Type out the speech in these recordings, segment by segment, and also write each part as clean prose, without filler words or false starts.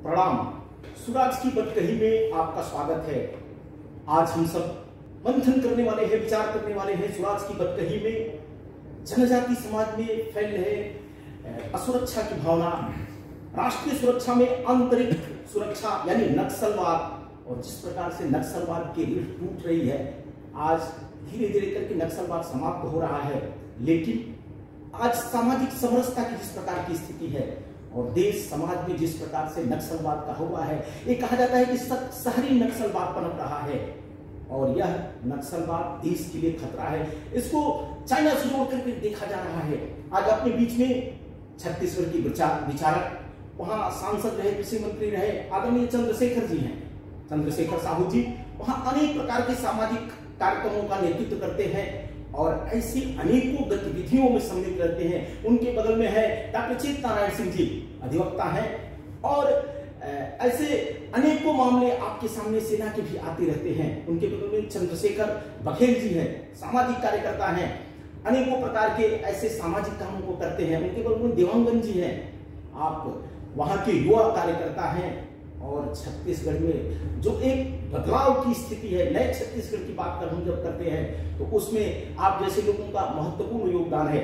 प्रणाम। सुराज की बदकही में आपका स्वागत है। आज हम सब मंथन करने वाले हैं, विचार करने वाले हैं सुराज की बदकही में जनजाति समाज में फैल रहे असुरक्षा की भावना, राष्ट्रीय सुरक्षा में आंतरिक सुरक्षा यानी नक्सलवाद, और जिस प्रकार से नक्सलवाद की रीढ़ टूट रही है। आज धीरे धीरे करके नक्सलवाद समाप्त हो रहा है, लेकिन आज सामाजिक समरसता की जिस प्रकार की स्थिति है और देश समाज में जिस प्रकार से नक्सलवाद का हुआ है, ये कहा जाता है कि शहरी नक्सलवाद पनप रहा है और यह नक्सलवाद देश के लिए खतरा है। इसको चाइना से जोड़ करके देखा जा रहा है। आज अपने बीच में छत्तीसगढ़ की विचारक, वहां सांसद रहे, कृषि मंत्री रहे, आदरणीय चंद्रशेखर जी हैं, चंद्रशेखर साहू जी, वहां अनेक प्रकार के सामाजिक कार्यक्रमों का नेतृत्व करते हैं और ऐसी अनेकों गतिविधियों में सम्मिलित रहते हैं। उनके बगल में है डॉक्टर चेतनारायण सिंह जी, अधिवक्ता हैं, और ऐसे अनेकों मामले आपके सामने सेना के भी आते रहते हैं। उनके बगल में चंद्रशेखर बघेल जी हैं, सामाजिक कार्यकर्ता हैं, अनेकों प्रकार के ऐसे सामाजिक कामों को करते हैं। उनके बगल में देवांगन जी हैं, आप वहां के युवा कार्यकर्ता हैं। और छत्तीसगढ़ में जो एक बदलाव की स्थिति है, नए छत्तीसगढ़ की बात कर हम जब करते हैं तो उसमें आप जैसे लोगों का महत्वपूर्ण योगदान है।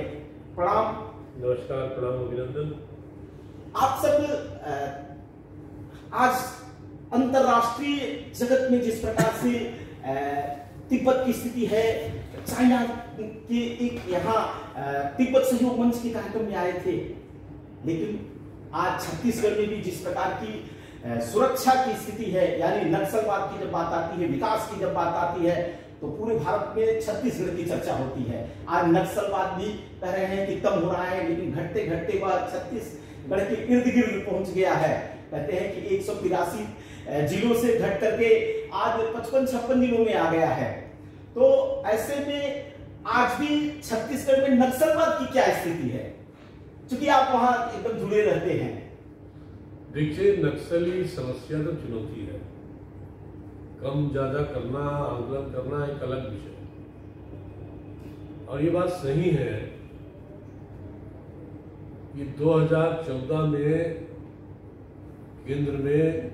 प्रणाम। नमस्कार, प्रणाम, अभिनंदन। आप सब आज अंतरराष्ट्रीय जगत में जिस प्रकार से तिब्बत की स्थिति है, चाइना के एक यहाँ तिब्बत सहयोग मंच के कार्यक्रम में आए थे, लेकिन आज छत्तीसगढ़ में भी जिस प्रकार की सुरक्षा की स्थिति है, यानी नक्सलवाद की जब बात आती है, विकास की जब बात आती है, तो पूरे भारत में छत्तीसगढ़ की चर्चा होती है। आज नक्सलवाद भी कह रहे हैं कि कम हो रहा है, लेकिन घटते घटते वह छत्तीसगढ़ के इर्द गिर्द पहुंच गया है। कहते हैं कि 183 जिलों से घट करके आज 55-56 जिलों में आ गया है। तो ऐसे में आज भी छत्तीसगढ़ में नक्सलवाद की क्या स्थिति है, क्योंकि आप वहां एकदम जुड़े रहते हैं। देखिए, नक्सली समस्या तो चुनौती है। कम ज्यादा करना, आंकलन करना एक अलग विषय है, और ये बात सही है कि 2014 में केंद्र में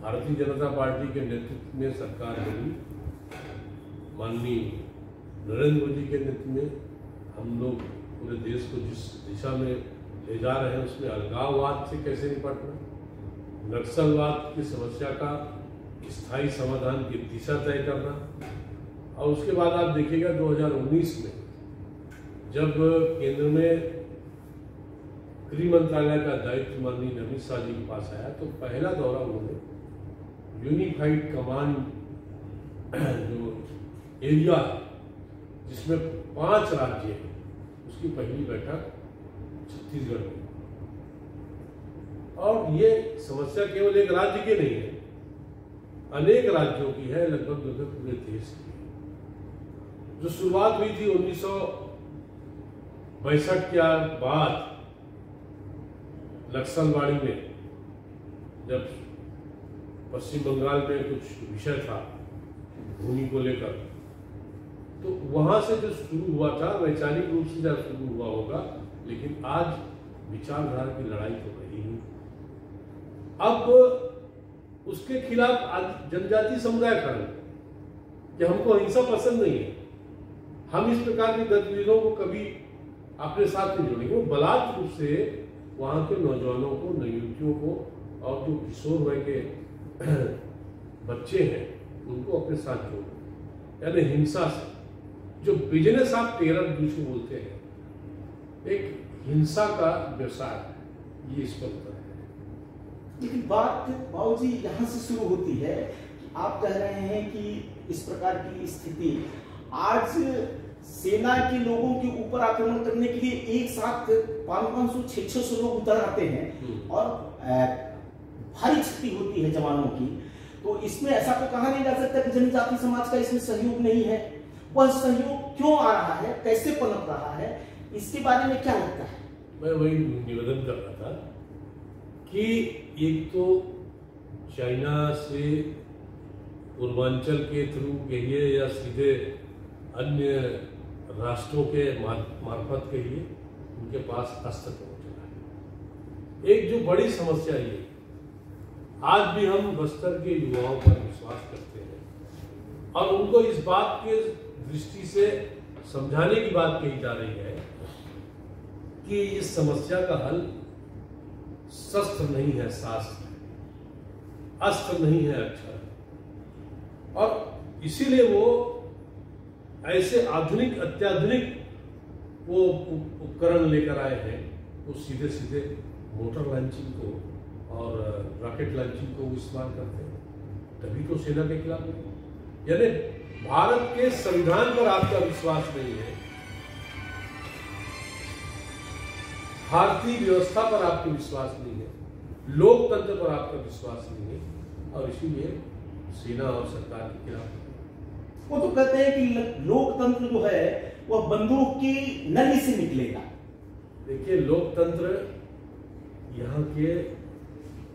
भारतीय जनता पार्टी के नेतृत्व में सरकार बनी। माननीय नरेंद्र मोदी के नेतृत्व में हम लोग पूरे देश को जिस दिशा में ले जा रहे हैं, उसमें अलगाववाद से कैसे निपटना, नक्सलवाद की समस्या का स्थायी समाधान की दिशा तय करना। और उसके बाद आप देखिएगा 2019 में जब केंद्र में गृह मंत्रालय का दायित्व माननीय अमित शाह जी के पास आया, तो पहला दौरा उन्होंने यूनिफाइड कमांड जो एरिया जिसमें 5 राज्य हैं, उसकी पहली बैठक छत्तीसगढ़ में। और ये समस्या केवल एक राज्य की नहीं है, अनेक राज्यों की है, लगभग पूरे देश की है। जो शुरुआत हुई थी 1962 के बाद नक्सलवाड़ी में, जब पश्चिम बंगाल में कुछ विषय था भूमि को लेकर, तो वहां से जो शुरू हुआ था, वैचारिक रूप से जब शुरू हुआ होगा, लेकिन आज विचारधारा की लड़ाई तो रही ही। अब उसके खिलाफ जनजातीय समुदाय खड़े कि हमको हिंसा पसंद नहीं है, हम इस प्रकार की गतिविधियों को कभी अपने साथ नहीं जोड़ेंगे। वो बलात् रूप से वहां के नौजवानों को, नवयुवतियों को और जो किशोर वय के बच्चे हैं उनको अपने साथ जोड़ें, यानी हिंसा से। जो बिजनेस ऑफ टेरर जिसे बोलते हैं, एक हिंसा का व्यवसाय है, ये स्पष्ट है। लेकिन बात बाबूजी यहाँ से शुरू होती है कि आप कह रहे हैं कि इस प्रकार की स्थिति, आज सेना के लोगों के ऊपर आक्रमण करने के लिए एक साथ 500, 600 लोग उतर आते हैं और भारी क्षति होती है जवानों की। तो इसमें ऐसा तो कहा नहीं जा सकता कि जनजाति समाज का इसमें सहयोग नहीं है। वह सहयोग क्यों आ रहा है, कैसे पनप रहा है, इसके बारे में क्या लगता है? मैं वही निवेदन कर रहा था कि एक तो चाइना से पूर्वांचल के थ्रू कहिए या सीधे अन्य राष्ट्रों के मार्फत कहिए, उनके पास हस्तक पहुंच रहा है। एक जो बड़ी समस्या ये आज भी हम बस्तर के युवाओं पर विश्वास करते हैं और उनको इस बात के दृष्टि से समझाने की बात कही जा रही है कि इस समस्या का हल शस्त्र नहीं है, शास्त्र है, अस्त्र नहीं है अक्षर, और इसीलिए वो ऐसे आधुनिक अत्याधुनिक वो उपकरण लेकर आए हैं। वो सीधे सीधे मोटर लॉन्चिंग को और रॉकेट लॉन्चिंग को इस्तेमाल करते हैं, तभी तो सेना के खिलाफ नहीं। यानी भारत के संविधान पर आपका विश्वास नहीं है, भारतीय व्यवस्था पर आपको विश्वास नहीं है, लोकतंत्र पर आपका विश्वास नहीं है, और इसीलिए सेना और सरकार के खिलाफ। वो तो कहते हैं कि लोकतंत्र जो है वह बंदूक की नली से निकलेगा। देखिए, लोकतंत्र यहाँ के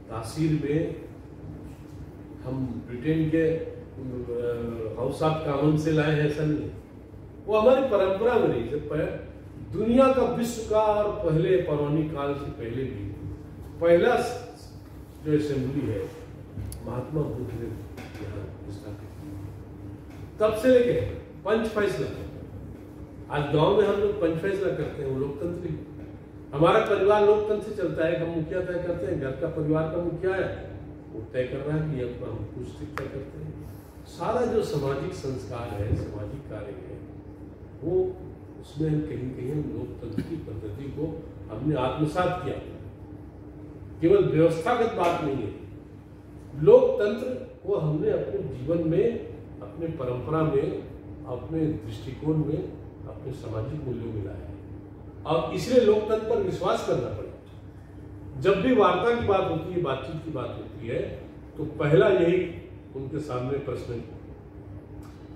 तासीर में हम ब्रिटेन के हाउस ऑफ कॉमन से लाए हैं, ऐसा नहीं। वो हमारी परंपरा में नहीं, जब दुनिया का, विश्व का और पहले पौराणिक काल से पहले भी पहला जो असेंबली है महात्मा बुद्ध ने यहाँ स्थापित की। तब से लेके पंच फैसला, आज गांव में हम लोग पंच फैसला करते हैं, वो लोकतंत्र ही। हमारा परिवार लोकतंत्र से चलता है, हम मुखिया तय करते हैं, घर का परिवार का मुखिया है, वो तय कर रहा है कि अपना हम कुछ तय करते हैं। सारा जो सामाजिक संस्कार है, सामाजिक कार्य है, वो उसमें कहीं कहीं हम लोकतंत्र की पद्धति को हमने आत्मसात किया। केवल व्यवस्थागत बात नहीं है, लोकतंत्र को हमने अपने जीवन में, अपने परंपरा में, अपने दृष्टिकोण में, अपने सामाजिक मूल्यों में लाया है, और इसलिए लोकतंत्र पर विश्वास करना पड़ेगा। जब भी वार्ता की बात होती है, बातचीत की बात होती है, तो पहला यही उनके सामने प्रश्न,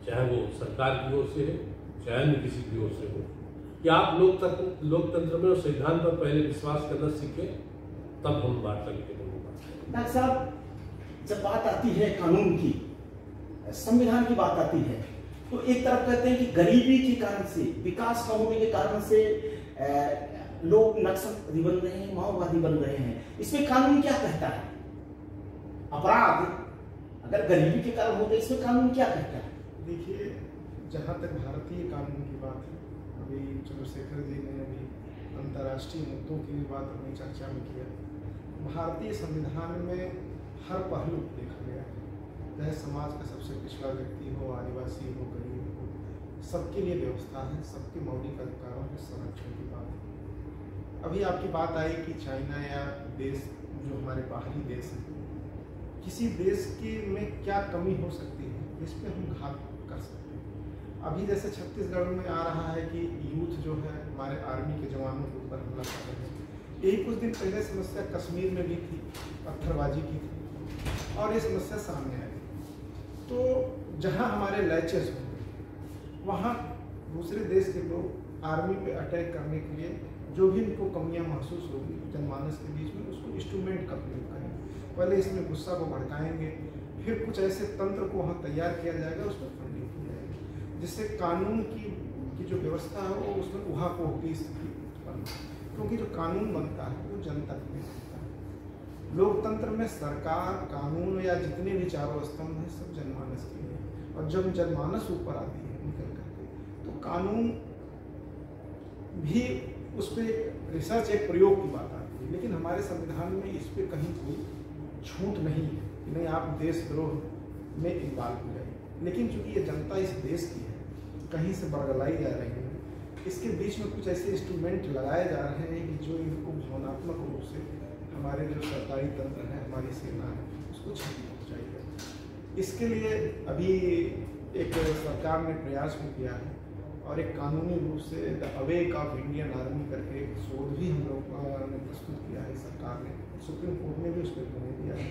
चाहे वो सरकार की ओर से है, चाहे अन्य किसी की ओर से हो, कि आप लोकतंत्र में और संविधान पर पहले विश्वास करना सीखें, तब हम वार्ता करेंगे। डॉक्टर साहब, जब बात आती है कानून की, संविधान की बात आती है, तो एक तरफ कहते हैं कि गरीबी के कारण से, विकास न होने के कारण से लोग नक्सली बन रहे हैं, माओवादी बन रहे हैं। इसमें कानून क्या कहता है? अपराध अगर गरीबी के कारण होते, इसमें कानून क्या कहता है? देखिए, जहाँ तक भारतीय कानून की बात है, अभी चंद्रशेखर जी ने अभी अंतर्राष्ट्रीय मुद्दों की भी बात अपनी चर्चा में किया। भारतीय संविधान में हर पहलू देखा गया है, चाहे समाज का सबसे पिछड़ा व्यक्ति हो, आदिवासी हो, गरीब हो, सबके लिए व्यवस्था है, सबके मौलिक अधिकारों के संरक्षण की बात है। अभी आपकी बात आई कि चाइना या देश जो हमारे बाहरी देश हैं, किसी देश की में क्या कमी हो सकती है, इस पर हम घात कर सकते हैं। अभी जैसे छत्तीसगढ़ में आ रहा है कि यूथ जो है हमारे आर्मी के जवानों के ऊपर हमला कर रहे हैं। यही कुछ दिन पहले समस्या कश्मीर में भी थी, पत्थरबाजी की थी, और ये समस्या सामने आई। तो जहाँ हमारे लैचेस होंगे, वहाँ दूसरे देश के लोग आर्मी पे अटैक करने के लिए जो भी उनको कमियाँ महसूस होगी जनमानस के बीच में, उसको इंस्ट्रूमेंट का प्रयोग करेंगे। पहले इसमें गुस्सा को भड़काएंगे, फिर कुछ ऐसे तंत्र को वहाँ तैयार किया जाएगा, उसमें फंडिंग की जाएगी, जिससे कानून की जो व्यवस्था है वो उसमें उहापोह की स्थिति उत्पन्न। क्योंकि जो कानून बनता है वो जनता के लिए बनता है। लोकतंत्र में सरकार, कानून या जितने भी चारों स्तंभ हैं, सब जनमानस के लिए, और जब जनमानस ऊपर आती है निकल करके, तो कानून भी उस पर रिसर्च, एक प्रयोग की बात आती है। लेकिन हमारे संविधान में इस पर कहीं कोई छूट नहीं है कि नहीं आप देशद्रोह में इन्वॉल्व हो जाइए। लेकिन चूंकि ये जनता इस देश की है, कहीं से बरगलाई जा रही है, इसके बीच में कुछ ऐसे इंस्ट्रूमेंट लगाए जा रहे हैं कि जो इनको भावनात्मक रूप से हमारे जो सरकारी तंत्र है, हमारी सेना है, उसको क्षति पहुँचाई। इसके लिए अभी एक सरकार ने प्रयास भी किया है, और एक कानूनी रूप से the awake of Indian army करके एक शोध भी हम लोग ने प्रस्तुत किया है सरकार ने। सुप्रीम कोर्ट ने भी उस पर निर्णय दिया है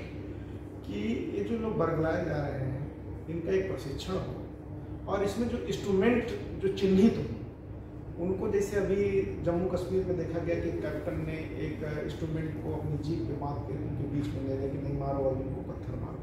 कि ये जो लोग बरगलाए जा रहे हैं, इनका एक प्रशिक्षण हो, और इसमें जो इंस्ट्रूमेंट जो चिन्हित हो उनको, जैसे अभी जम्मू कश्मीर में देखा गया कि कैप्टन ने एक इंस्ट्रूमेंट को अपनी जीप पे बांध के उनके बीच में ले गया कि नहीं मारो और उनको पत्थर मारो।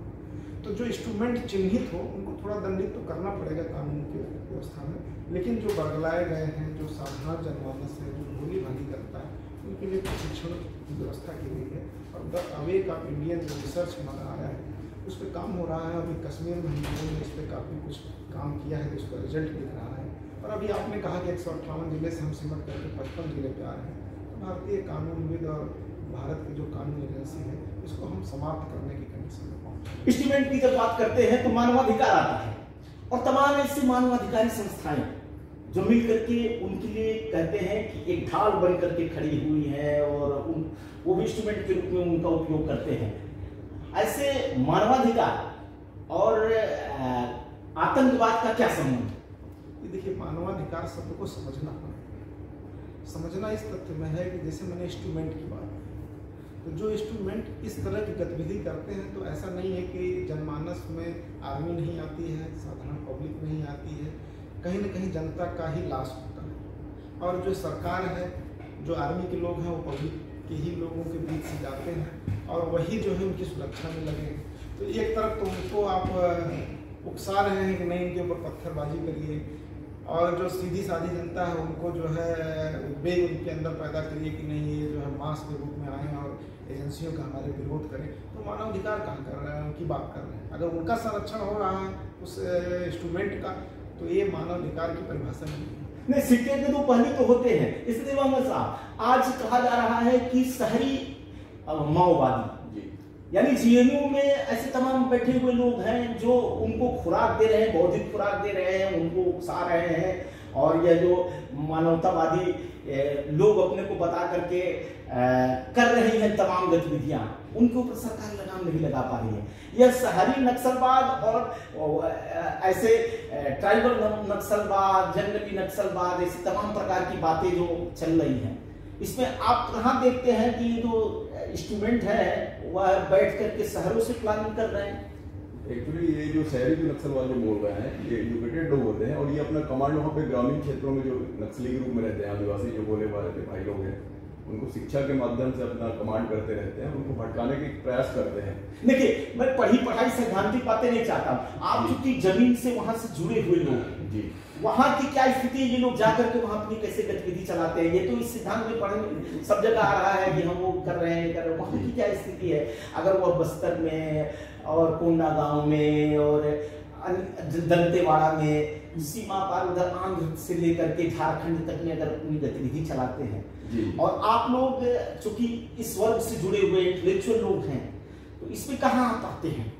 तो जो इंस्ट्रूमेंट चिन्हित हो उनको थोड़ा दंडित तो करना पड़ेगा कानून की व्यवस्था में, लेकिन जो बरगलाए गए हैं, जो साधारण जनमानस है, जो भोली भाली करता है, उनके लिए प्रशिक्षण की व्यवस्था की गई है। और द अवेक ऑफ इंडियन जो रिसर्च हमारा आया है उस पर काम हो रहा है। अभी कश्मीर में हम लोगों ने इस पर काफ़ी कुछ काम किया है, तो उसका रिजल्ट दिख रहा है। और अभी आपने कहा कि 158 जिले से हम सिमट करके 55 जिले पे आ रहे हैं। तो भारतीय कानूनविद और भारत की जो कानून एजेंसी है इसको हम समाप्त करने की कंडीशन में पहुंचे। इंस्ट्रूमेंट की जब बात करते हैं तो मानवाधिकार आता है और तमाम ऐसी मानवाधिकारी संस्थाएं जो मिल करके उनके लिए कहते हैं कि एक ढाल बन करके खड़ी हुई है और वो भी इंस्ट्रूमेंट के रूप में उनका उपयोग करते हैं। ऐसे मानवाधिकार और आतंकवाद का क्या संबंध? देखिए, मानवाधिकार शब्द को समझना पड़ेगा। समझना इस तथ्य में है कि जैसे मैंने इंस्ट्रूमेंट की बात की, तो जो इंस्ट्रूमेंट इस तरह की गतिविधि करते हैं तो ऐसा नहीं है कि जनमानस में आर्मी नहीं आती है, साधारण पब्लिक नहीं आती है, कहीं न कहीं जनता का ही लॉस होता है। और जो सरकार है, जो आर्मी के लोग हैं, वो पब्लिक के ही लोगों के बीच से जाते हैं और वही जो है उनकी सुरक्षा में लगे हैं। तो एक तरफ तो उनको आप उकसा रहे हैं कि नहीं इनके ऊपर पत्थरबाजी करिए, और जो सीधी सादी जनता है उनको जो है उद्वेग उनके अंदर पैदा करिए कि नहीं ये जो है मास के रूप में आए और एजेंसियों का हमारे विरोध करें। तो मानवाधिकार कहाँ कर रहे हैं, उनकी बात कर रहे हैं। अगर उनका संरक्षण हो रहा है उस इंस्ट्रूमेंट का, तो ये मानवाधिकार की परिभाषा नहीं है। नहीं, सिक्के के दो पहलू तो होते हैं। इसलिए आज कहा जा रहा है कि शहरी माओवादी यानी जेएनयू में ऐसे तमाम बैठे हुए लोग हैं जो उनको खुराक दे रहे हैं, बौद्धिक खुराक दे रहे हैं, उनको उकसा रहे हैं। और यह जो मानवतावादी लोग अपने को बता करके कर रहे हैं तमाम गतिविधियां, उनके ऊपर सरकार लगाम नहीं लगा पा रही है। यह शहरी नक्सलवाद और ऐसे ट्राइबल नक्सलवाद, जंगली नक्सलवाद, ऐसी तमाम प्रकार की बातें जो चल रही हैं, इसमें आप कहाँ देखते हैं कि जो इंस्ट्रूमेंट है वह बैठ करके शहरों से प्लानिंग कर रहे हैं? एक्चुअली ये जो शहरी जो नक्सलवाद जो बोल रहे हैं, ये एजुकेटेड लोग होते हैं और ये अपना कमांड वहाँ पे ग्रामीण क्षेत्रों में जो नक्सली ग्रुप में रहते हैं, आदिवासी जो भोले भाई लोग हैं, उनको शिक्षा के माध्यम से अपना कमांड करते रहते हैं, उनको भटकाने के प्रयास करते हैं। देखिए, मैं पढ़ाई सैद्धांतिक बातें नहीं चाहता हूँ। आप चूंकि जमीन से वहां से जुड़े हुए लोग जी, वहां की क्या स्थिति है, ये लोग जाकर के वहां अपनी कैसे गतिविधि चलाते हैं, ये तो इस सिद्धांत में पढ़ने सब जगह आ रहा है कि हम वो कर रहे हैं, वहां की क्या स्थिति है। अगर वो बस्तर में और कोंडा गांव में और दंतेवाड़ा में, सीमा पार उधर आंध्र से लेकर के झारखंड तक में अगर अपनी गतिविधि चलाते हैं और आप लोग चूंकि इस वर्ग से जुड़े हुए इंटेलेक्चुअल लोग हैं, तो इसमें कहाँ आप आते हैं?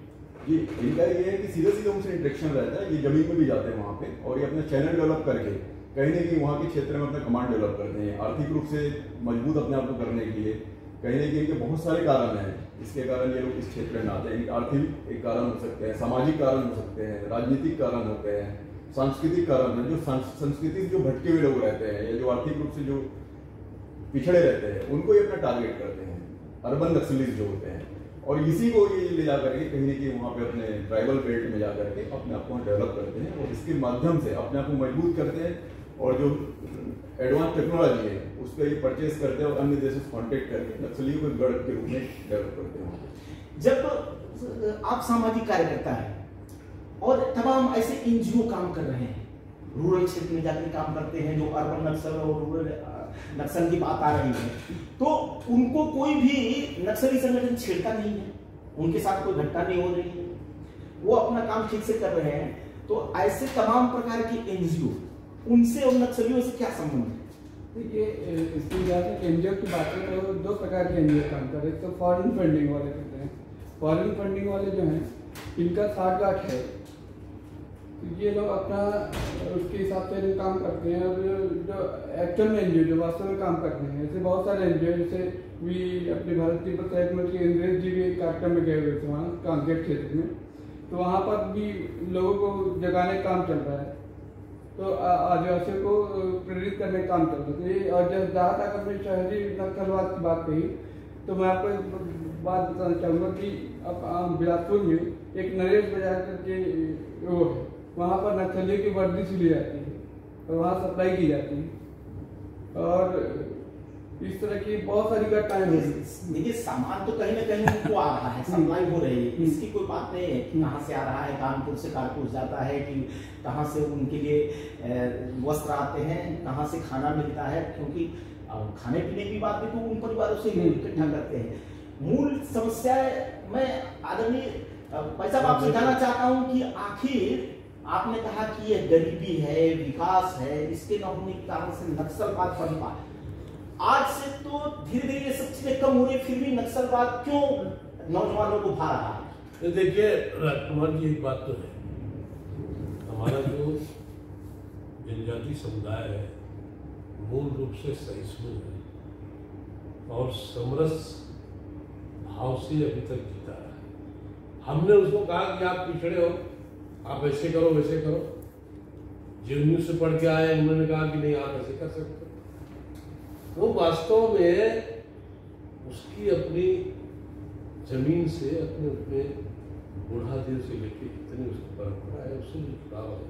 जी, इनका ये है कि सीधे उनसे इंटरेक्शन रहता है। ये जमीन में भी जाते हैं वहाँ पे और ये अपना चैनल डेवलप करके कहीं ना कहीं वहाँ के क्षेत्र में अपना कमांड डेवलप करते हैं, आर्थिक रूप से मजबूत अपने आप को करने के लिए। कहीं ना कहीं इनके बहुत सारे कारण हैं जिसके कारण ये लोग इस क्षेत्र में आते हैं। आर्थिक एक कारण हो सकते हैं, सामाजिक कारण हो सकते हैं, राजनीतिक कारण होते हैं, सांस्कृतिक कारण है। जो संस्कृति जो भटके हुए लोग रहते हैं या जो आर्थिक रूप से जो पिछड़े रहते हैं, उनको ये अपना टारगेट करते हैं, अर्बन नक्सलिस्ट जो होते हैं। और इसी को ये ले जाकर के कहीं ना कहीं वहाँ पे अपने ट्राइबल बेल्ट में जाकर के अपने आप को डेवलप करते हैं और इसके माध्यम से अपने आप को मजबूत करते हैं। और जो एडवांस टेक्नोलॉजी है उस पर ये परचेज करते हैं और अन्य देशों से कॉन्टेक्ट करके नक्सलियों को गढ़ के रूप में डेवलप करते हैं। जब आप सामाजिक कार्यकर्ता हैं और तमाम ऐसे एनजीओ काम कर रहे हैं, रूरल क्षेत्र में जाकर काम करते हैं, जो अर्बन नक्सल और रूरल नक्सल की बात आ रही है, तो उनको कोई भी नक्सली संगठन छेड़ता नहीं है, उनके साथ कोई घटना नहीं हो रही है, वो अपना काम ठीक से कर रहे हैं। तो ऐसे तमाम प्रकार के एनजीओ, उनसे और नक्सलियों से क्या संबंध है? देखिए, इसमें जहाँ तक एनजीओ की बात है तो दो प्रकार के एनजीओ काम कर रहे हैं। तो फॉरेन फंडिंग वाले करते हैं। फॉरेन फंडिंग वाले जो हैं, इनका साठगांठ है, तो ये लोग अपना उसके हिसाब से काम करते हैं। और जो एक्चुअल में एनजीओ जो वास्तव में काम करते हैं, ऐसे बहुत सारे एनजीओ, जैसे भी अपने भारत तिब्बत सहयोग मंत्री इंद्रेश जी भी एक कार्यक्रम में गए हुए थे वहाँ कांकेर क्षेत्र में, तो वहाँ पर भी लोगों को जगाने का काम चल रहा है, तो आदिवासियों को प्रेरित करने का काम चल रहा है। और जब जहाँ तक अपने शहरी नक्सलवाद की बात कही, तो मैं आपको एक बात बताना चाहूँगा कि अब बिलासपुर में एक नरेश बाजार करके वो है, वहाँ पर नक्सलियों की वर्दी सिली जाती है और वहाँ सप्लाई की जाती है। और इस तरह की बहुत सारी घटनाएं हो रही है। देखिए, सामान तो कहीं ना कहीं उनको आ रहा है, सप्लाई हो रही है, इसकी कोई बात नहीं है कि कहाँ से आ रहा है, कानपुर से कारतूस जाता है कि कहाँ से उनके लिए वस्त्र आते हैं, कहाँ से खाना मिलता है। क्योंकि अब खाने पीने की बात भी तो उन परिवारों से ही इकट्ठा करते हैं। मूल समस्या मैं आदरणीय भाई साहब आपसे जानना चाहता हूं कि आखिर आपने कहा कि ये गरीबी है, विकास है, इसके न होने के कारण से नक्सलवाद पनपा। आज से तो धीरे धीरे ये सब चीजें कम हो रही, फिर भी नक्सलवाद क्यों नौजवानों को भा रहा है? देखिए राजकुमार जी, एक बात तो है, हमारा जो जनजाति समुदाय है मूल रूप से सहिष्णु है और समरस भाव से अभी तक जीता रहा है। हमने उसको कहा कि आप पिछड़े हो, आप ऐसे करो वैसे करो। जेएनयू से पढ़ के आए, उन्होंने कहा कि नहीं आप ऐसे कर सकते। वो वास्तव में उसकी अपनी जमीन से अपने अपने बुढ़ादेव से लेके जितनी उसकी परंपरा है उससे जो जुड़ाव है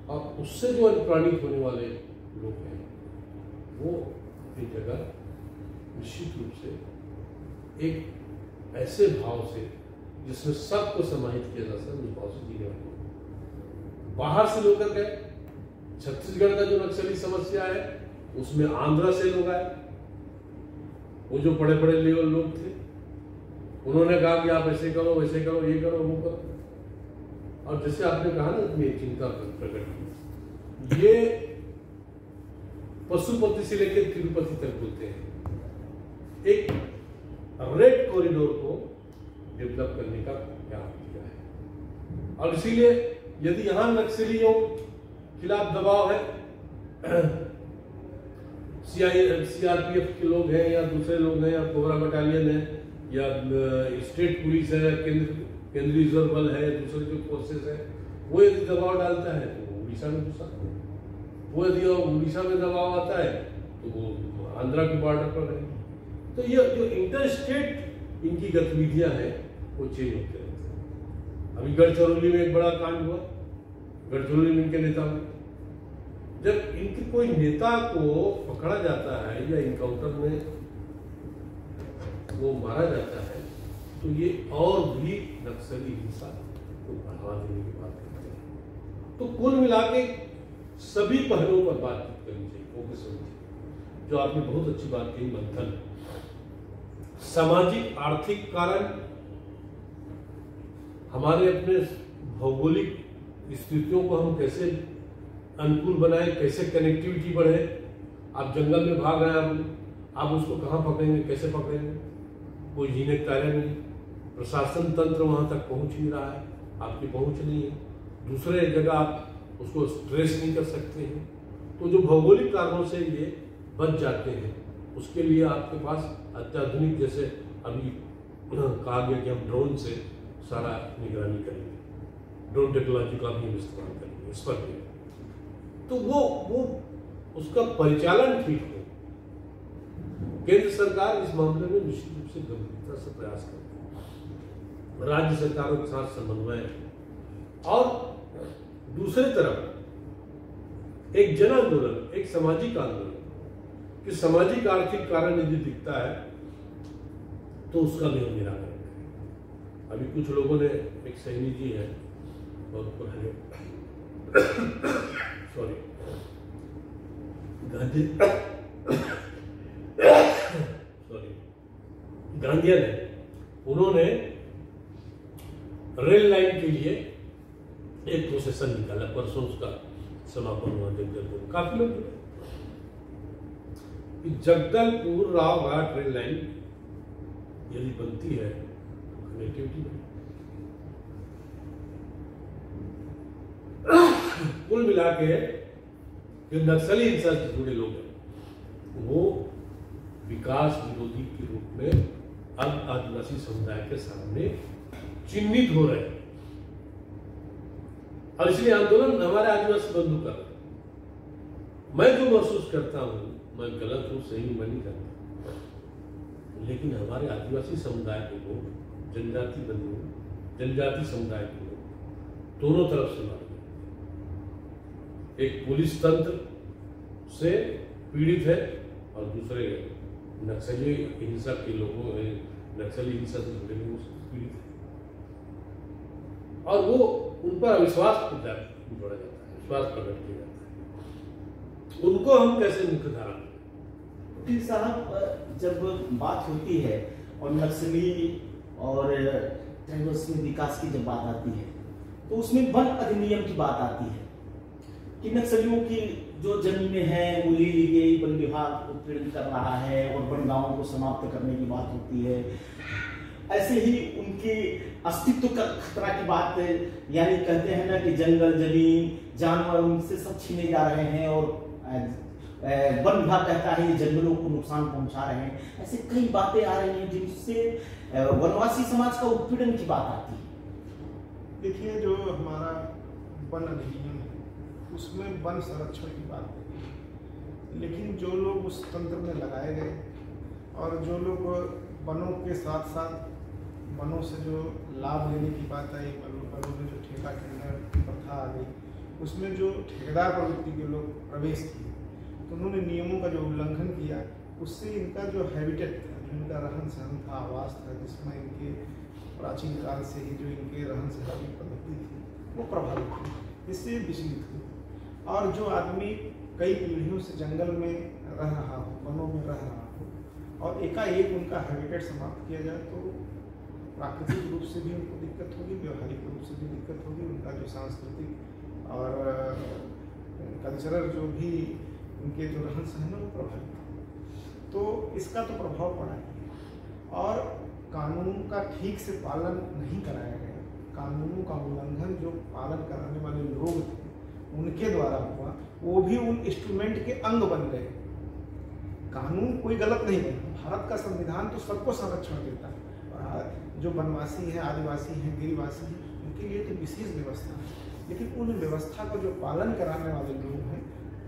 और उससे जो अनुप्राणित होने वाले लोग हैं वो अपनी जगह निश्चित रूप से एक ऐसे भाव से जिसमें सबको समाहित किया जा सकता है, उस भाव से जीने वाले बाहर से लोग गए। छत्तीसगढ़ का जो नक्सली समस्या है उसमें आंध्रा से लोग आए, वो जो बड़े बड़े लेवल लोग थे, उन्होंने कहा कि आप ऐसे करो वैसे करो, ये करो वो करो। और जैसे आपने कहा ना अपनी चिंता प्रकट की, ये पशुपति से लेकर तिरुपति तक बोलते हैं, एक रेड कॉरिडोर को डेवलप करने का प्रयास किया है। और इसीलिए यदि यहां नक्सलियों खिलाफ दबाव है, सीआरपीएफ के लोग हैं या दूसरे लोग हैं या कोबरा बटालियन है या स्टेट पुलिस है, केंद्रीय रिजर्व बल है, दूसरे जो फोर्सेस है, वो यदि दबाव डालता है तो वो उड़ीसा में घुसा, वो यदि उड़ीसा में दबाव आता है तो वो आंध्रा के बॉर्डर पर है। तो ये जो इंटर स्टेट इनकी गतिविधियां हैं वो चेंज होते रहते हैं। अभी गढ़चिरौली में एक बड़ा कांड हुआ, गढ़चिरौली में इनके नेता में जब इनके कोई नेता को पकड़ा जाता है या इनकाउंटर में वो मारा जाता है तो ये और भी नक्सली हिंसा को बढ़ावा देने की बात करते हैं। तो कुल मिला के सभी पहलुओं पर बातचीत करनी चाहिए, फोकस होनी चाहिए। जो आपने बहुत अच्छी बात कही, मंथन, सामाजिक आर्थिक कारण, हमारे अपने भौगोलिक स्थितियों को हम कैसे अनुकूल बनाए, कैसे कनेक्टिविटी बढ़े। आप जंगल में भाग रहे हैं, आप उसको कहाँ पकड़ेंगे, कैसे पकड़ेंगे, कोई जीने कार्य नहीं, प्रशासन तंत्र वहां तक पहुंच नहीं रहा है, आपकी पहुंच नहीं है, दूसरे जगह आप उसको स्ट्रेस नहीं कर सकते हैं। तो जो भौगोलिक कारणों से ये बच जाते हैं, उसके लिए आपके पास अत्याधुनिक, जैसे अभी कहा गया कि हम ड्रोन से सारा निगरानी करेंगे, ड्रोन टेक्नोलॉजी का भी हम इस्तेमाल करेंगे इस पर भी, तो वो उसका परिचालन ठीक हो। केंद्र सरकार इस मामले में निश्चित रूप से गंभीरता से प्रयास करती है, राज्य सरकारों के साथ समन्वय, और दूसरी तरफ एक जन आंदोलन, एक सामाजिक आंदोलन कि सामाजिक आर्थिक कारण यदि दिखता है तो उसका भी हम निराकरण करें। अभी कुछ लोगों ने, एक सैनी जी है बहुत पुराने, सॉरी, गांधीयन है, उन्होंने रेल लाइन के लिए एक प्रोसेसन निकाला, परसों उसका समापन हुआ जगदलपुर। काफी लोग जगदलपुर रावघाट रेल लाइन यदि बनती है तो कनेक्टिविटी बनी। कुल मिला के जो नक्सली हिंसा से जुड़े लोग हैं वो विकास विरोधी के रूप में अब आदिवासी समुदाय के सामने चिन्हित हो रहे हैं, और इसलिए आंदोलन हमारे आदिवासी बंधु कर रहे हैं। मैं जो महसूस करता हूं, मैं गलत हूं सही मैं नहीं करता, लेकिन हमारे आदिवासी समुदाय के लोग, जनजाति बंधु, जनजाति समुदाय के लोग दोनों तरफ से मारे, एक पुलिस तंत्र से पीड़ित है और दूसरे नक्सली हिंसा के लोगों, नक्सली हिंसा से जुड़े लोगों से पीड़ित है, और वो उन पर अविश्वास जोड़ा जाता है, विश्वास प्रकट किया जाता है। उनको हम कैसे मुख्य धारा में, वकील साहब, जब बात होती है और नक्सली और ट्राइबल्स में विकास की जब बात आती है तो उसमें वन अधिनियम की बात आती है कि नक्सलियों की जो जमीनें हैं वो ले ली गई, वन विभाग उत्पीड़न कर रहा है और वन गांवों को समाप्त करने की बात होती है। ऐसे ही उनके अस्तित्व का खतरा की बात, यानी कहते हैं ना कि जंगल, जमीन, जानवर उनसे सब छीने जा रहे हैं और वन विभाग कहता है ये जंगलों को नुकसान पहुंचा रहे हैं। ऐसे कई बातें आ रही हैं जिनसे वनवासी समाज का उत्पीड़न की बात आती है। देखिए, जो हमारा वन अधिनियम है उसमें वन संरक्षण की बात है, लेकिन जो लोग उस तंत्र में लगाए गए और जो लोग वनों के साथ साथ वनों से जो लाभ लेने की बात आई, वनों में जो ठेका ठेका की प्रथा आ गई, उसमें जो ठेकेदार प्रवृत्ति के लोग प्रवेश किए तो उन्होंने नियमों का जो उल्लंघन किया, उससे इनका जो हैबिटेट था, जो इनका रहन सहन था, आवास था, जिसमें इनके प्राचीन काल से ही जो इनके रहन सहन की पद्धति थी वो प्रभावित हुई, इससे विचलित हुई। और जो आदमी कई पीढ़ियों से जंगल में रह रहा हो, वनों में रह रहा हो और एकाएक उनका हैबिटेट समाप्त किया जाए तो प्राकृतिक रूप से भी उनको दिक्कत होगी, व्यवहारिक रूप से भी दिक्कत होगी। उनका जो सांस्कृतिक और कल्चरल जो भी उनके जो रहन सहन है वो प्रभावित हो, तो इसका तो प्रभाव पड़ा है। और कानून का ठीक से पालन नहीं कराया गया, कानूनों का उल्लंघन जो पालन कराने वाले लोग थे उनके द्वारा हुआ, वो भी उन इंस्ट्रूमेंट के अंग बन गए। कानून कोई गलत नहीं है, भारत का संविधान तो सबको संरक्षण देता है, जो वनवासी हैं, आदिवासी हैं, गिरिवासी हैं, उनके लिए तो विशेष व्यवस्था है, लेकिन उन व्यवस्था का जो पालन कराने वाले लोग हैं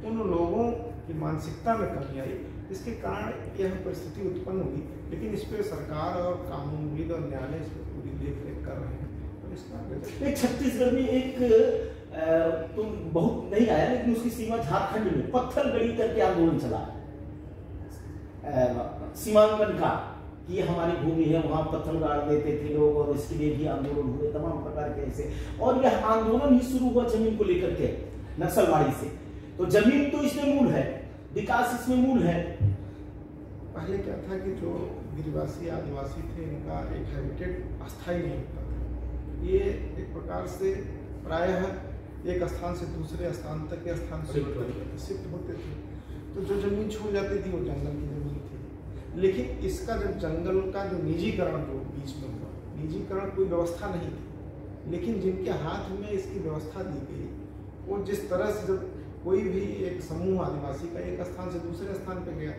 उन लोगों की मानसिकता में कमी आई, इसके कारण यह परिस्थिति उत्पन्न हुई। लेकिन इस पर सरकार और कानूनविद और न्यायालय इस पर पूरी देख रेख कर रहे हैं। और इसका छत्तीसगढ़ में एक तो बहुत नहीं आया, लेकिन उसकी सीमा झारखंड में पत्थलगड़ी करके आंदोलन चला सीमांकन का कि ये हमारी भूमि है, वहां पत्थर गाड़ देते थे लोग और इसके लिए भी आंदोलन हुए, तमाम प्रकार के ऐसे। और यह आंदोलन ही शुरू हुआ जमीन को लेकर के, नक्सलवाड़ी से। तो जमीन तो इसमें मूल है, विकास इसमें मूल है। पहले क्या था कि जो गिरिवासी आदिवासी थे इनका एक हैबिटेट अस्थायी नहीं होता था, ये एक प्रकार से प्रायः एक स्थान से दूसरे स्थान तक के स्थान पर शिफ्ट होते थे। तो जो जमीन छूट जाती थी वो जंगल की जमीन थी। लेकिन इसका जब जंगल का जो निजीकरण जो बीच में हुआ, निजीकरण कोई व्यवस्था नहीं थी, लेकिन जिनके हाथ में इसकी व्यवस्था दी गई वो जिस तरह से जब कोई भी एक समूह आदिवासी का एक स्थान से दूसरे स्थान पर गया,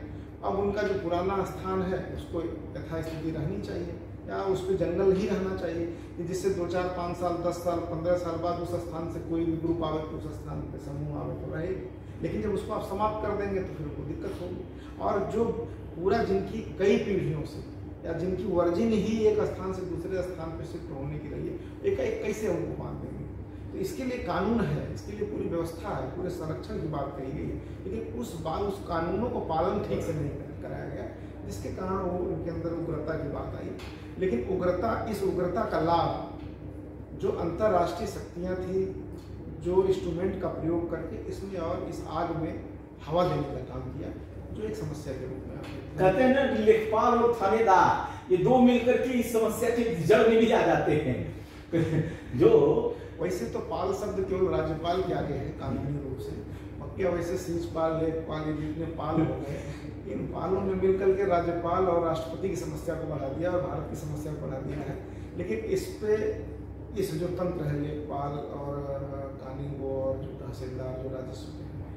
अब उनका जो पुराना स्थान है उसको यथास्थिति रहनी चाहिए या उस पर जंगल ही रहना चाहिए कि जिससे 2, 4, 5 साल 10 साल 15 साल बाद उस स्थान से कोई भी ग्रुप आवे तो उस स्थान पे समूह आवे तो रहे। लेकिन जब उसको आप समाप्त कर देंगे तो फिर उनको दिक्कत होगी। और जो पूरा जिनकी कई पीढ़ियों से या जिनकी वर्जिन ही एक स्थान से दूसरे स्थान पर शिफ्ट होने की रही है, एक कैसे उनको बांध देंगे। तो इसके लिए कानून है, इसके लिए पूरी व्यवस्था है, पूरे संरक्षण की बात कही गई है, लेकिन उस कानूनों को पालन ठीक से नहीं कराया गया, जिसके कारण वो उनके अंदर उग्रता की बात आई। लेकिन इस उग्रता का लाभ जो अंतर्राष्ट्रीय शक्तियां थी, जो इंस्ट्रूमेंट का प्रयोग करके इसमें और इस आग में हवा देने का काम किया, जो एक समस्या के रूप में कहते हैं ना, लेखपाल और थानेदार ये दो मिलकर के इस समस्या के जड़ में भी आ जाते हैं। जो वैसे तो पाल शब्द केवल राज्यपाल के आगे है कानूनी रूप से, क्या वैसे सीजपाल, लेखपाल, ये जितने पाल हो गए, इन पालों ने मिलकर के राज्यपाल और राष्ट्रपति की समस्या को बढ़ा दिया और भारत की समस्या को बढ़ा दिया है। लेकिन इस पे इस जो तंत्र है लेखपाल और कानून और जो तहसीलदार जो राजस्व के हैं,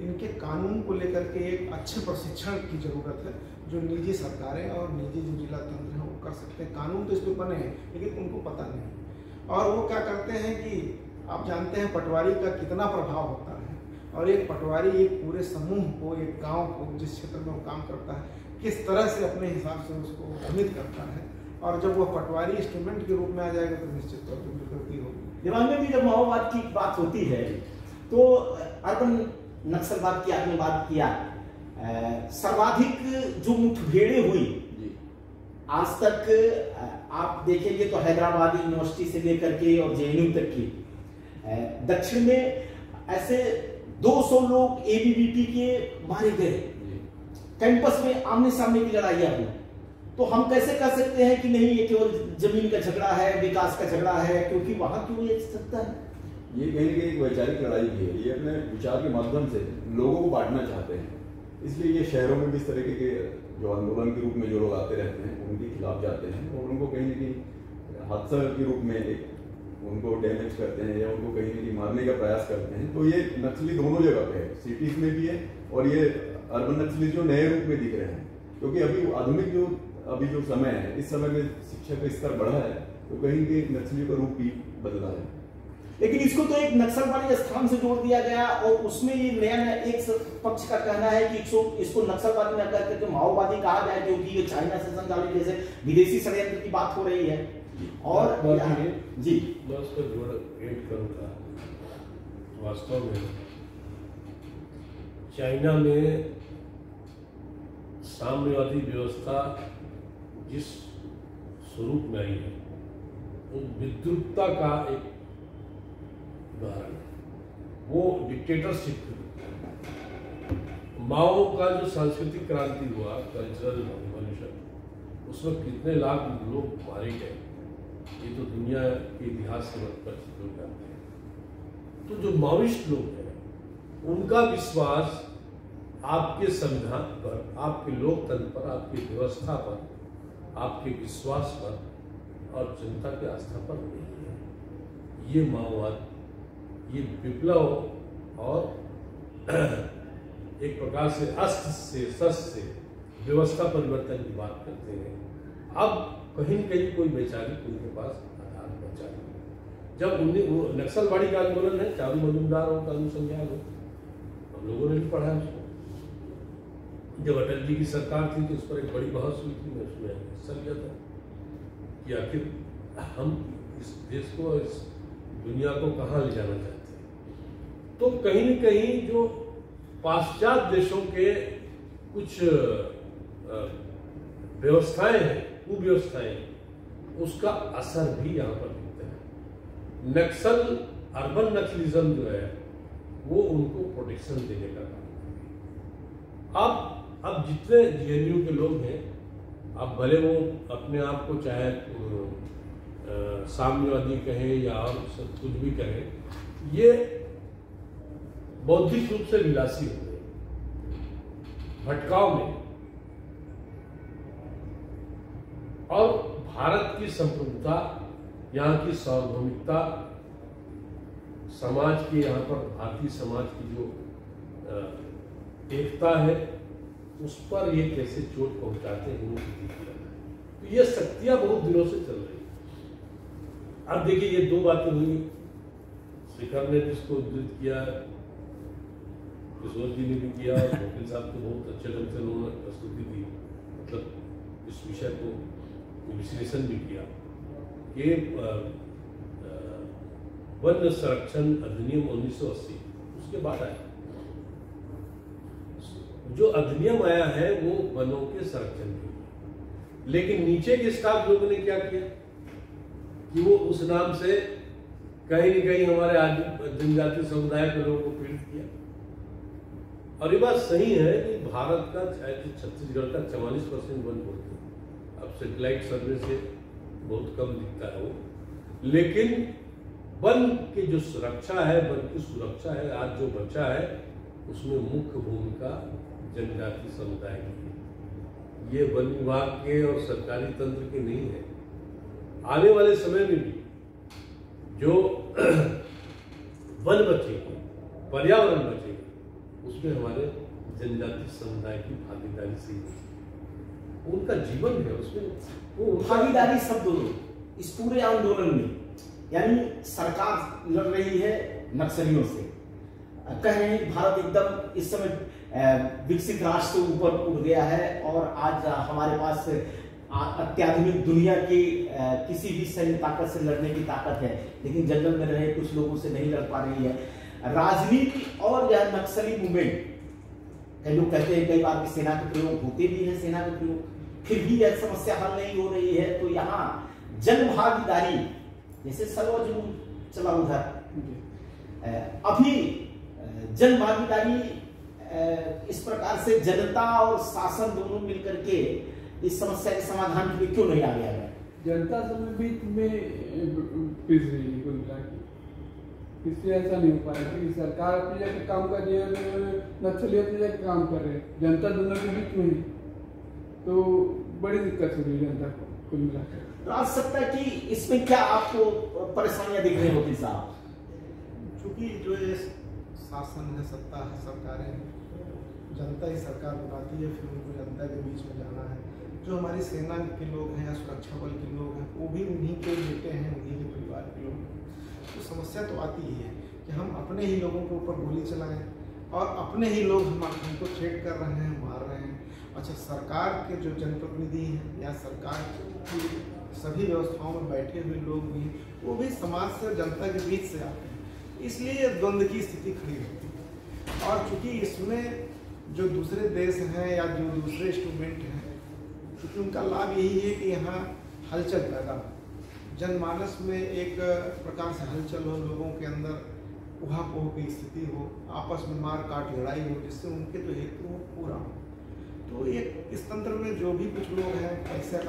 इनके कानून को लेकर के एक अच्छे प्रशिक्षण की जरूरत है, जो निजी सरकारें और निजी जो जिला तंत्र हैं वो कर सकते हैं। कानून तो इस पर बने हैं लेकिन उनको पता नहीं, और वो क्या करते हैं कि आप जानते हैं पटवारी का कितना प्रभाव होता है, और एक पटवारी एक पूरे समूह को, एक गांव को, जिस क्षेत्र में वो काम करता है, किस तरह से अपने हिसाब से उसको भ्रमित करता है। और जब वो पटवारी इंस्ट्रूमेंट के रूप में आ जाएगा तो निश्चित तौर पर विकृति होगी। दिमाग में जब माओवाद की बात होती है तो अर्बन नक्सलवाद की आपने बात किया, सर्वाधिक जो मुठभेड़ें हुई आज तक आप देखेंगे तो हैदराबाद यूनिवर्सिटी से लेकर के और जेएनयू तक की, दक्षिण में ऐसे 200 लोग एबीवीपी के मारे गए, कैंपस में आमने सामने की लड़ाइयां हुई, तो हम कैसे कह सकते हैं कि नहीं ये केवल जमीन का झगड़ा है, विकास का झगड़ा है, क्योंकि वहां क्यों ये सकता है? ये कहीं ना कहीं एक वैचारिक लड़ाई भी है। ये अपने विचार के माध्यम से लोगों को बांटना चाहते हैं, इसलिए ये शहरों में भी इस तरीके के जो आंदोलन के रूप में जो लोग आते रहते हैं उनके खिलाफ जाते हैं और उनको कहीं ना कहीं हादसा के रूप में उनको डैमेज करते हैं या उनको कहीं ना कहीं मारने का प्रयास करते हैं। तो ये नक्सली दोनों जगह पे है, सिटीज में भी है और ये अर्बन नक्सली जो नए रूप में दिख रहे हैं, क्योंकि अभी आधुनिक अभी जो समय है, इस समय में शिक्षा का स्तर बढ़ा है तो कहीं के नक्सलियों का रूप भी बदला है। लेकिन इसको तो एक नक्सलवादी स्थान से जोड़ दिया गया और उसमें ये नया एक पक्ष का कहना है कि इसको नक्सलवादी न करके माओवादी कहा जाए, क्योंकि ये चाइना से संचालित जैसे विदेशी षड्यंत्र की बात हो रही है। और जी मैं उसको जोड़ करूंगा, वास्तव में चाइना में साम्यवादी व्यवस्था जिस स्वरूप में आई है वो विद्रुपता का एक उदाहरण है। वो डिक्टेटरशिप, माओ का जो सांस्कृतिक क्रांति हुआ, कल्चरल रिवॉल्यूशन, उसमें कितने लाख लोग मारे गए, ये तो दुनिया के इतिहास से परिचित लोग जानते हैं। तो जो माओइस्ट लोग हैं उनका विश्वास आपके संविधान पर, आपके लोकतंत्र पर, आपकी व्यवस्था पर, आपके विश्वास पर और जनता की आस्था पर नहीं है। ये माओवाद, ये विप्लव और एक प्रकार से अस्त्र से शस्त्र से व्यवस्था परिवर्तन की बात करते हैं। अब कहीं न कहीं कोई वैचारिक उनके पास आधार बचा नहीं। जब वो नक्सलवाड़ी का आंदोलन है, चारू मजूमदार हो, कानून संज्ञान हो, हम लोगों ने भी पढ़ा है उसको। जब अटल जी की सरकार थी तो उस पर एक बड़ी बहस हुई थी, मैं उसमें हिस्सा लिया था कि आखिर हम इस देश को, इस दुनिया को कहाँ ले जाना चाहते हैं। तो कहीं न कहीं जो पाश्चात्य देशों के कुछ व्यवस्थाएं हैं, कुव्यवस्थाएं, उसका असर भी यहाँ पर दिखता है। नक्सल, अर्बन नक्सलिज्म जो है वो उनको प्रोटेक्शन देने का काम है। अब जितने जेएनयू के लोग हैं, अब भले वो अपने आप को चाहे साम्यवादी कहें या और सब कुछ भी कहें, ये बौद्धिक रूप से विलासी हो गए, भटकाव में। और भारत की संप्रभुता, यहाँ की सार्वभौमिकता, समाज की, यहाँ पर भारतीय समाज की जो एकता है, उस पर ये कैसे चोट पहुंचाते हैं। तो ये शक्तियां बहुत दिनों से चल रही है। अब देखिए ये दो बातें हुई, शिखर ने जिसको उद्धृत किया, किशोर जी ने भी किया, वकील साहब को बहुत अच्छे ढंग से उन्होंने प्रस्तुति दी, मतलब इस विषय को विश्लेषण भी किया कि वन संरक्षण अधिनियम 1980 उसके बाद आया। जो अधिनियम आया है वो वनों के संरक्षण के लिए, लेकिन नीचे के स्टाफ लोगों ने क्या किया कि वो उस नाम से कहीं न कहीं हमारे जनजातीय समुदाय के लोगों को पीड़ित किया। और ये बात सही है कि भारत का, छत्तीसगढ़ का 44% वन बोलते हैं, अब सेटेलाइट सर्वे से बहुत कम दिखता है वो, लेकिन वन की जो सुरक्षा है, वन की सुरक्षा है, आज जो बचा है उसमें मुख्य भूमिका जनजातीय समुदाय की है। ये वन विभाग के और सरकारी तंत्र के नहीं है। आने वाले समय में भी जो वन बचेगी, पर्यावरण बचेगा, उसमें हमारे जनजातीय समुदाय की भागीदारी से उनका जीवन है, उसमें वो भागीदारी शब्द इस पूरे आंदोलन में, यानी सरकार लड़ रही है नक्सलियों से, कह रहे हैं कि भारत एकदम इस समय विकसित राष्ट्र से ऊपर उठ गया है और आज हमारे पास अत्याधुनिक दुनिया की किसी भी सैन्य ताकत से लड़ने की ताकत है, लेकिन जंगल में रहे कुछ लोगों से नहीं लड़ पा रही है। राजनीति और यह नक्सली मूवमेंट, कई लोग कहते हैं कई बार कि सेना के प्रयोग होते भी है, सेना के प्रयोग, फिर भी यह समस्या हल नहीं हो रही है। तो यहाँ जन भागीदारी, जैसे सर्व जुनून चला उधर, अभी जन भागीदारी इस प्रकार से जनता और शासन दोनों मिलकर के इस समस्या के समाधान के लिए क्यों नहीं आगे आ रहा है? जनता समय बीच में पिस रही है कुल मिला के, इसलिए ऐसा नहीं हो पाएगा कि सरकार अपनी जगह काम कर रही है, नक्सली अपनी जगह काम कर रहे हैं, जनता दोनों के बीच में है, तो बड़ी दिक्कत हो रही है जनता को कुल मिलाकर। तो आज सकता है कि इसमें क्या आपको परेशानियां दिख रही होती साहब? चूंकि जो ये शासन है, सत्ता है, सरकारें हैं, जनता ही सरकार बनाती है, फिर उनको जनता के बीच में जाना है। जो हमारी सेना के लोग हैं या सुरक्षा बल के लोग हैं, वो भी उन्हीं के बेटे हैं, उन्हीं के परिवार के लोग हैं। तो समस्या तो आती ही है कि हम अपने ही लोगों के ऊपर गोली चलाएं और अपने ही लोग हमको थ्रेट कर रहे हैं, मार रहे हैं। अच्छा, सरकार के जो जनप्रतिनिधि हैं या सरकार की सभी व्यवस्थाओं में बैठे हुए लोग भी, वो भी समाज से, जनता के बीच से आते हैं, इसलिए ये द्वंद्व की स्थिति खड़ी होती है। और चूंकि इसमें जो दूसरे देश हैं या जो दूसरे इंस्ट्रूमेंट हैं, क्योंकि उनका लाभ यही है कि यहाँ हलचल पैदा हो, जनमानस में एक प्रकार से हलचल हो, लोगों के अंदर उहापोह की स्थिति हो, आपस में मार काट लड़ाई हो, जिससे उनके जो हेतु हो पूरा हो। तो एक इस तंत्र में जो भी कुछ लोग हैं, पैसे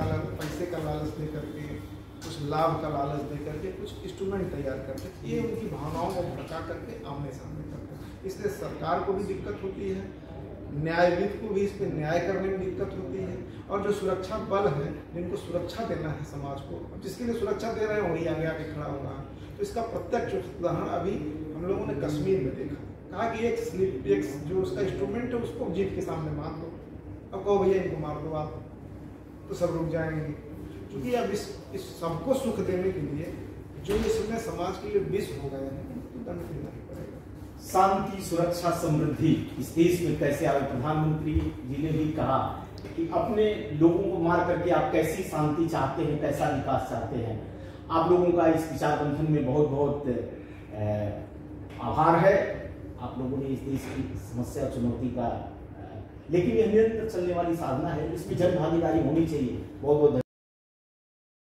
का लालच दे करके, कुछ लाभ का लालच दे करके कुछ इंस्ट्रूमेंट तैयार करते हैं, ये उनकी भावनाओं को भड़का करके आमने सामने करते हैं। इसलिए सरकार को भी दिक्कत होती है, न्यायविद को भी इस पर न्याय करने में दिक्कत होती है, और जो सुरक्षा बल है, जिनको सुरक्षा देना है समाज को, जिसके लिए सुरक्षा दे रहे हैं वही आगे आके खड़ा होगा। तो इसका प्रत्यक्ष उदाहरण अभी हम लोगों ने कश्मीर में देखा, कहा कि एक जो उसका इंस्ट्रूमेंट है उसको जीप के सामने मार दो, अब कहो भैया इनको मार दो आप, तो सब रुक जाएंगे। क्योंकि अब इस सबको सुख देने के लिए जो इसमें समाज के लिए विष हो गए हैं, तो दंड देना ही पड़ेगा। शांति, सुरक्षा, समृद्धि इस देश में कैसे आए? प्रधानमंत्री जी ने भी कहा कि अपने लोगों को मार करके आप कैसी शांति चाहते हैं, कैसा विकास चाहते हैं। आप लोगों का इस विचार बंधन में बहुत बहुत आभार है। आप लोगों ने इस देश की समस्या, चुनौती का, लेकिन यह निरंतर चलने वाली साधना है, इसमें जन भागीदारी होनी चाहिए। बहुत बहुत